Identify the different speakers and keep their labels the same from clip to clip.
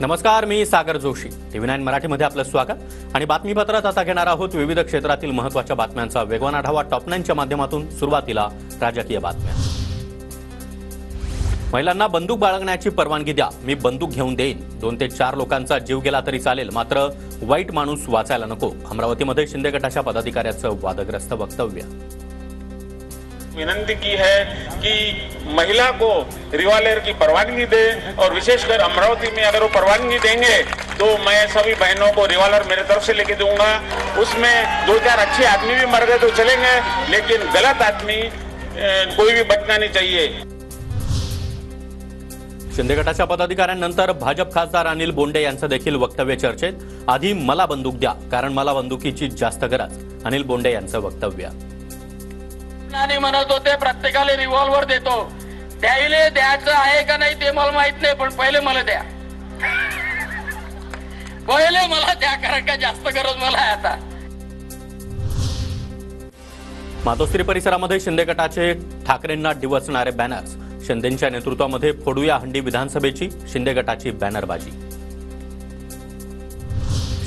Speaker 1: नमस्कार, मी सागर जोशी. TV9 मराठीमध्ये आपलं स्वागत आणि बातमीपत्रात आता घेणार आहोत विविध क्षेत्रातील महत्त्वाच्या बातम्यांचा वेगवान आढावा टॉप 9च्या माध्यमातून. सुरुवातीला राजकीय बातम्या. महिलांना बंदूक बाळगण्याची परवानगी द्या, मी बंदूक घेऊन देईन. 2 ते 4 लोकांचा जीव गेला तरी चालेल, मात्र वाईट माणूस वाचायला नको. अमरावतीमध्ये शिंदे गटाच्या पदाधिकाऱ्याचं वादग्रस्त वक्तव्य.
Speaker 2: विनंती की है कि महिला को रिवॉल्वर की परवानगी दे और विशेषकर अमरावती में अगर वो परवानगी देंगे तो मैं सभी बहनों को रिवॉल्वर मेरे तरफ से लेके दूंगा. उसमें 2-4 अच्छे आदमी भी मर गए तो चलेंगे, लेकिन गलत आदमी कोई भी बचना नहीं चाहिए.
Speaker 1: शिंदे गटाच्या पदाधिकाऱ्यांनंतर भाजप खासदार अनिल बोंडे यांचं देखील वक्तव्य चर्चेत. आधी मला बंदूक द्या, कारण मला बंदुकीची जास्त गरज. अनिल बोंडे यांचं वक्तव्य.
Speaker 3: आणि म्हणत होते प्रत्येकाला रिव्हॉल्वर देतो, त्याला द्यायचं आहे का नाही ते मला माहित नाही, पण पहिले मला द्या, पहिले मला द्या, कारण का जास्त गरज मला आहे आता.
Speaker 1: मातोश्री परिसरामध्ये शिंदे गटाचे ठाकरेंना डिवचणारे बॅनर्स. शिंदेंच्या नेतृत्वामध्ये फोडूया हंडी विधानसभेची शिंदे गटाची बॅनरबाजी.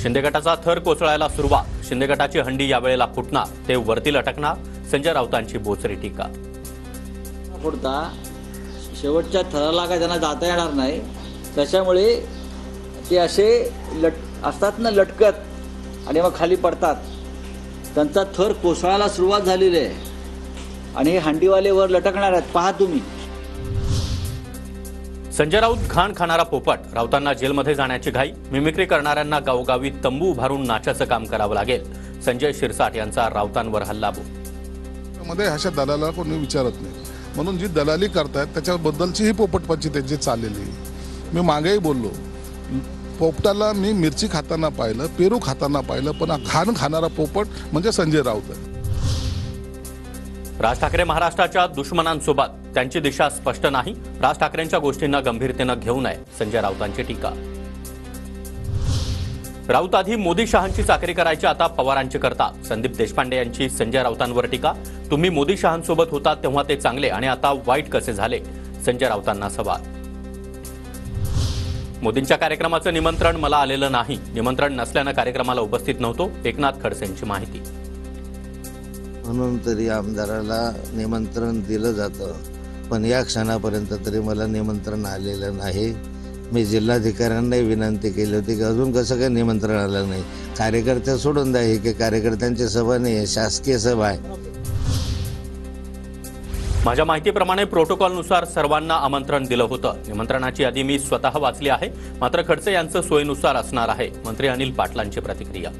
Speaker 1: शिंदे गटाचा थर कोसळायला सुरुवात. शिंदे गटाची हंडी यावेळेला फुटणार, ते वरती लटकणार. संजय राऊतांची बोचरी टीका.
Speaker 4: फुटता शेवटच्या थराला काय त्यांना जाता येणार नाही, त्याच्यामुळे ते असे असतात ना लटकत, आणि मग खाली पडतात. त्यांचा थर कोसळायला सुरुवात झालेली आहे आणि हे हंडीवाले वर लटकणार आहेत, पहा तुम्ही.
Speaker 1: संजय राऊत घाण खाणारा पोपट. राऊतांना जेलमध्ये जाण्याची घाई. मिमिक्री करणाऱ्यांना गावोगावी तंबू उभारून नाचाचं काम करावं लागेल. संजय शिरसाट यांचा राऊतांवर हल्लाबोल.
Speaker 5: मध्ये अशा दलाला कोणी विचारत नाही, म्हणून जी दलाली करतायत त्याच्याबद्दलची ही पोपटपंची त्यांची चाललेली. मी मागेही बोललो, पोपटाला मी मिरची खाताना पाहिलं, पेरू खाताना पाहिलं, पण घाण खाणारा पोपट म्हणजे संजय राऊत आहे.
Speaker 1: राज ठाकरे महाराष्ट्राच्या दुश्मनांसोबत. त्यांची दिशा स्पष्ट नाही. राज ठाकरेंच्या गोष्टींना गंभीरतेनं घेऊ नये. संजय राऊतांची टीका. राऊत आधी मोदी शहांची चाकरी करायची, आता पवारांची करतात. संदीप देशपांडे यांची संजय राऊतांवर टीका. तुम्ही मोदी शहांसोबत होता तेव्हा ते चांगले आणि आता वाईट कसे झाले? संजय राऊतांना सवाल. मोदींच्या कार्यक्रमाचं निमंत्रण मला आलेलं नाही. निमंत्रण नसल्यानं कार्यक्रमाला उपस्थित नव्हतो. एकनाथ खडसेंची माहिती.
Speaker 6: म्हणून तरी आमदाराला निमंत्रण दिलं जातं, पण या क्षणापर्यंत तरी मला निमंत्रण आलेलं नाही. मी जिल्हाधिकाऱ्यांनाही विनंती केली होती की अजून कसं काय निमंत्रण आलं नाही. कार्यकर्ते सोडून द्या, ही की कार्यकर्त्यांची सभा नाही आहे, शासकीय सभा आहे.
Speaker 1: माझ्या माहितीप्रमाणे प्रोटोकॉलनुसार सर्वांना आमंत्रण दिलं होतं. निमंत्रणाची यादी मी स्वतः वाचली आहे, मात्र खडसे यांचं सोयीनुसार असणार आहे. मंत्री अनिल पाटलांची प्रतिक्रिया.